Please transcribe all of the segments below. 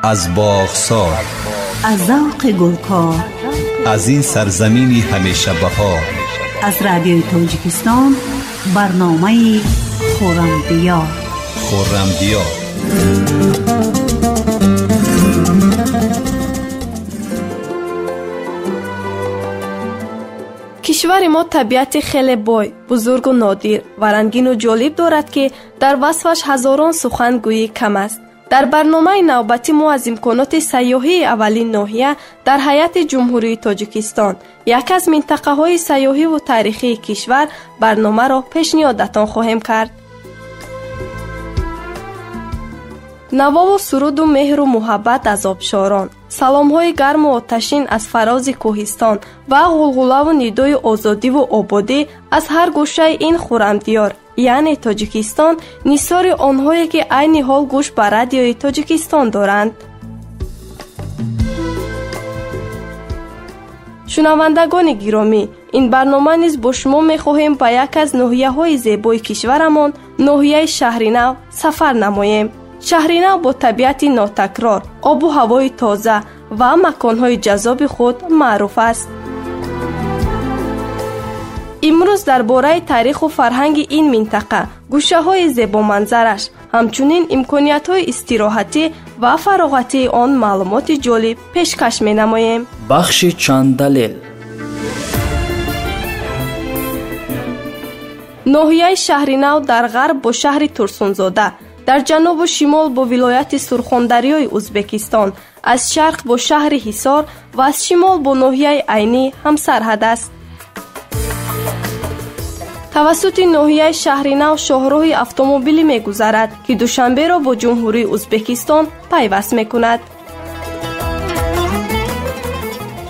از باغسار، از ذوق گلکار، از این سرزمینی همیشه بهار، از رادیوی تاجیکستان برنامه خورم دیار. کشور ما طبیعت خیلی بای، بزرگ و نادر و رنگین و جالب دارد که در وصفش هزاران سخنگویی کم است. در برنامه نوبتی ما از امکانات سیاحی اولین ناحیه در هیئت جمهوری تاجیکستان، یکی از منطقه‌های سیاحی و تاریخی کشور، برنامه را پیشنهادتان خواهیم کرد. نوا و سرود و مهر و محبت از آبشاران، سلام‌های گرم و آتشین از فراز کوهستان و غلغله و ندای آزادی و آبادی از هر گوشه این خرمدیار یعنی تاجیکستان، نثار آنهایی که عین حال گوش به رادیوی تاجیکستان دارند. شنوندگان گرامی، این برنامه نیز با شما می‌خواهیم به یک از ناحیه‌های زیبای کشورمان، ناحیه شهرینو، سفر نماییم. شهرینو با طبیعت ناتکرار، آب و هوای تازه و مکان‌های جذاب خود معروف است. امروز درباره تاریخ و فرهنگ این منطقه، گوشه‌های زیبا منظرش، همچنین امکانیت‌های استراحتی و فراغتی آن معلومات جالب پیشکش می‌نماییم. بخش چند دلیل. ناحیه شهرینو در غرب با شهر ترسونزاده، در جنوب و شمال با ولایت سرخاندریای ازبکستان، از شرق با شهر حصار و از شمال با ناحیه عینی همسرحد است. توسط ناحیه شهرینو شاهراه اتومبیلی می‌گذرد که دوشنبه را با جمهوری ازبکستان پیوست می‌کند.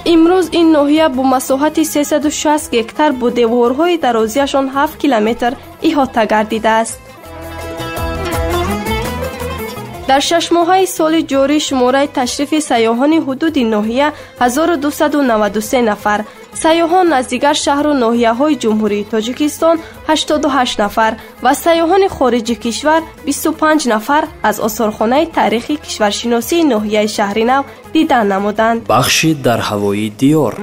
امروز این ناحیه با مساحت 360 هکتار با دیوارهای درازیشان 7 کیلومتر احاطه گردیده است. در 6 ماهه سال جاری شماره تشریف سیاحان حدود ناحیه 1293 نفر، سیاحان از دیگر شهر و ناحیه‌های جمهوری تاجیکستان 88 نفر و سیاحان خارج کشور 25 نفر از آثارخانه تاریخی کشورشناسی ناحیه شهرینو دیدن نمودند. بخشی در هوای دیار.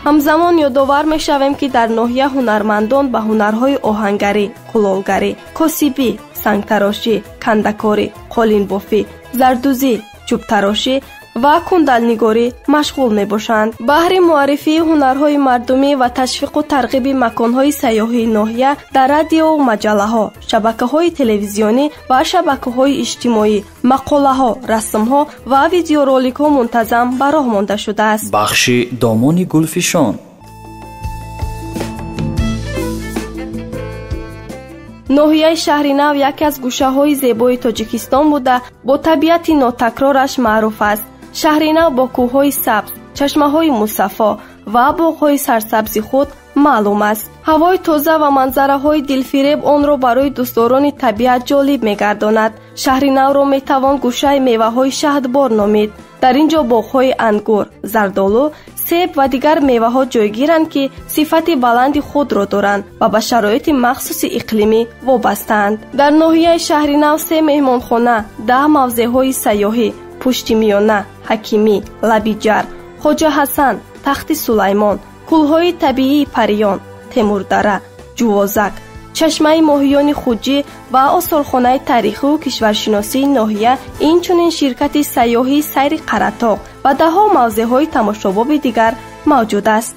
همزمان یادآور می‌شویم که در ناحیه هنرمندان به هنرهای آهنگری، کلالگری، کاسبی، سنگتراشی، کندکاری، قالین‌بافی، زردوزی، چوب تراشی و کندلنگاری مشغول می‌باشند. بهر معرفی هنرهای مردمی و تشویق و ترغیب مکان‌های سیاحی ناحیه در رادیو و مجله‌ها، شبکه‌های تلویزیونی و شبکه‌های اجتماعی، مقاله‌ها، رسم‌ها و ویدیورولیک‌ها منتظم به راه مانده شده است. بخش دامان گلفشان. ناحیه شهرینو یکی از گوشه‌های زیبای تاجیکستان بوده با طبیعت ناتکرارش معروف است. شهرینو با کوه‌های سبز، چشمه‌های مصفا و باغ‌های سرسبز خود معلوم است. هوای تازه و منظره‌های دلفریب آن را برای دوستداران طبیعت جالب می‌گرداند. شهرینو را می‌توان گوشه میوه‌های شهدبار نامید. در اینجا باغ‌های انگور، زردآلو، سیب و دیگر میوه‌ها جایگیرند که صفت بلند خود را دارند و به شرایط مخصوص اقلیمی وابسته‌اند. در ناحیه شهرینو 3 مهمانخانه، 10 موضع‌های سیاحی، پشت میانه، حکیمی، لبیجر، خواجه حسن، تخت سلیمان، کوه‌های طبیعی پریان، تیموردره، جوازک، چشمه ماهیان خوجی و آثارخانه تاریخی و کشورشناسی ناحیه، اینچنین شرکت سیاحی سیر قره‌طاق و ده‌ها موضع‌های تماشاباب دیگر موجود است.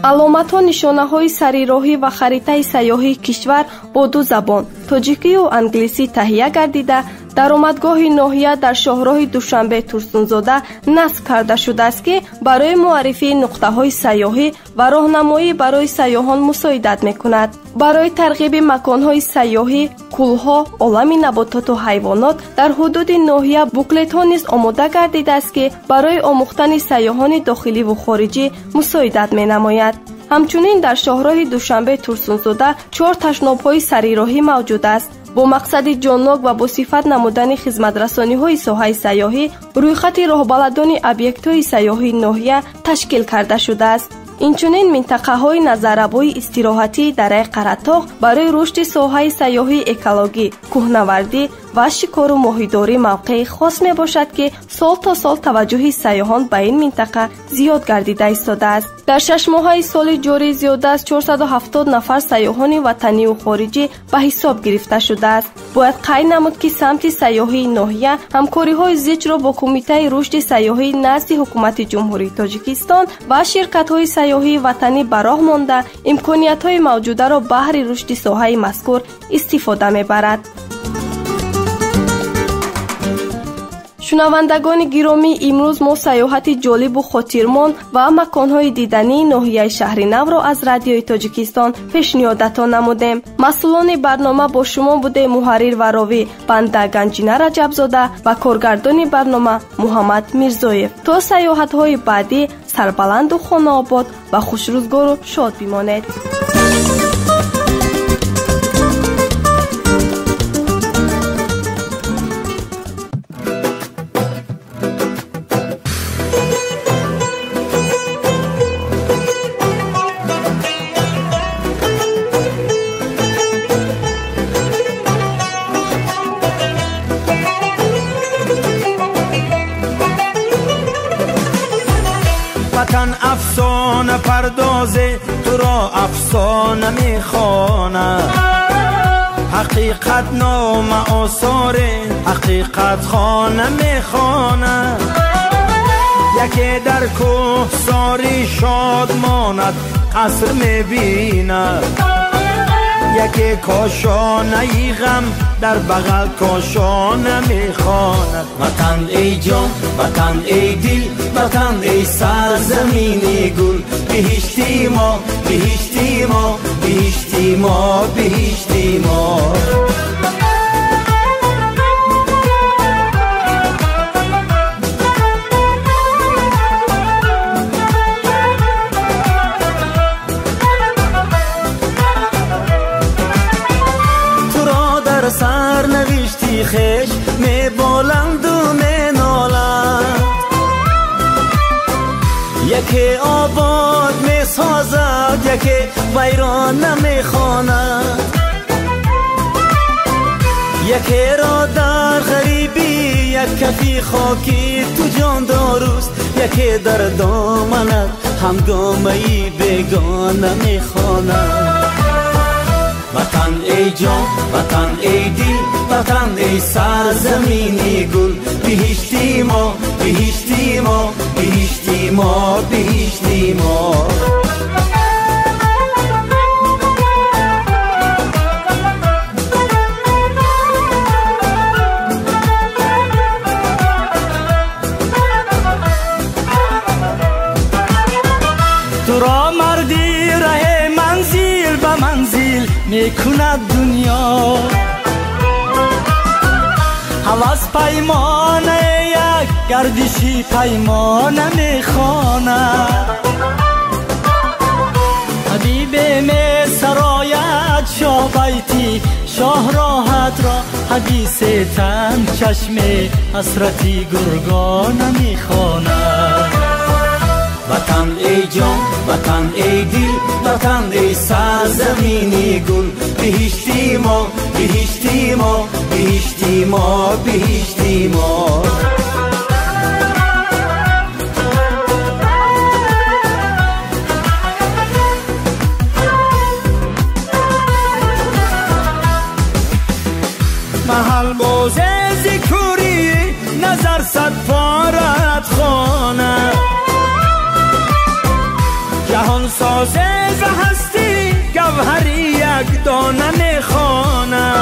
علامت‌ها، نشانه‌های سریراهی و خریطه سیاحی کشور با 2 زبان، تاجیکی و انگلیسی تهیه گردیده درآمدگاه ناحیه در شاهراه دوشنبه ترسونزاده نصب کرده شده است که برای معرفی نقطه‌های سیاحی و راهنمایی برای سیاحان مساعدت می‌کند. برای ترغیب مکان‌های سیاحی، کوه‌ها، عالم نباتات و حیوانات در حدود ناحیه بوکلت‌ها نیز آماده گردیده است که برای آموختن سیاحان داخلی و خارجی مساعدت می‌نماید. همچنین در شاهراه دوشنبه ترسونزاده 4 تشناب‌های سریراهی موجود است. با مقصد جان‌ناک و با صفت نمودن خدمت‌رسانی‌های ساحه سیاحی، رویخط راهبلدان ابیکت‌های سیاحی ناحیه تشکیل کرده شده است. инчунин минтақаҳои назаррабои истироҳатӣ дар Қаратоғ барои рушди соҳаи сайёҳии экологӣ, кӯҳнавардӣ ва шикору моҳидорӣ мавқеи хос мебошад, ки сол то сол таваҷҷӯҳи сайёҳон ба ин минтақа зиёд гардида истодааст. дар 6 моҳаи соли ҷорӣ зиёда аз 470 нафар сайёҳони ватанию хориҷӣ ба ҳисоб гирифта шудааст. бояд қайд намуд, ки самти сайёҳии ноҳия ҳамкориҳои зичро бо Кумитаи рушди сайёҳӣ назди ҳукумати ҷумҳурии Тоҷикистон ва ширкатҳои сайёҳии ватанӣ ба роҳ монда имкониятҳои мавҷударо баҳри рушди соҳаи мазкур истифода мебарад. шунавандагони гиромӣ, имрӯз мо сайёҳати ҷолибу хотирмон ва маконҳои дидании ноҳияи Шаҳринавро аз Радиои Тоҷикистон пешниҳодатон намудем. масъулони барнома бо шумо будем муҳаррир ва ровӣ банда Ганҷина Раҷабзода ва коргардони барнома Муҳаммад Мирзоев. то сайёҳатҳои баъдӣ сарбаланду хонаобод ва хушрӯзгору шод бимонед. وطن افسانه پردازه تو را افسانه میخواند حقیقت نام آثار حقیقت خانه میخواند یکی در کوه ساری شاد ماند قصر میبیند یکی کاشانه ای غم در بغل کاشانه میخواند وطن ای جان وطن ای دل وطن ای سرزمینی گل بهشتی ما بهشتی ما بهشتی ما بهشتی ما سر نوشتی خش می بلند و می نالند یکی آباد می سازد یکی ویران نمی خواند یکی را در غریبی یک کفی خاکی تو جان داروست یکی در دامنت همگامه‌ای بیگانه می خواند وطن ای جان وطن ای دل وطن ای سرزمینی گل بهشتی ما بهشتی ما بهشتی ما بهشتی ما تو را مردی ره منزل به منزل میکند دنیا هوس پیمانه یک گردشی پیمانه میخواند حبیب می سرایت شاه بیتی شاه راحت را حدیث تن چشم حسرتی گرگانه میخواند وطن ای جان وطن ای دل وطن ای سرزمینی گل بهشتی ما بهشتی ما بهشتی ما بهشتی ما محل باز ذکری نظر صد پارت خانه جهان سازه ز هستی گوهری یک دانه میخوانه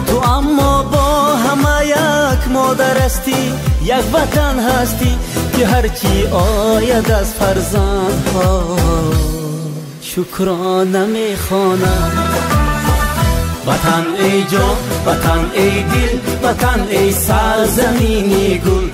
تو اما با همه یک مادر هستی یک وطن هستی که هرچی آید از فرزندها شکرانه میخوانه وطن ای جان وطن ای دل وطن ای سرزمینی گل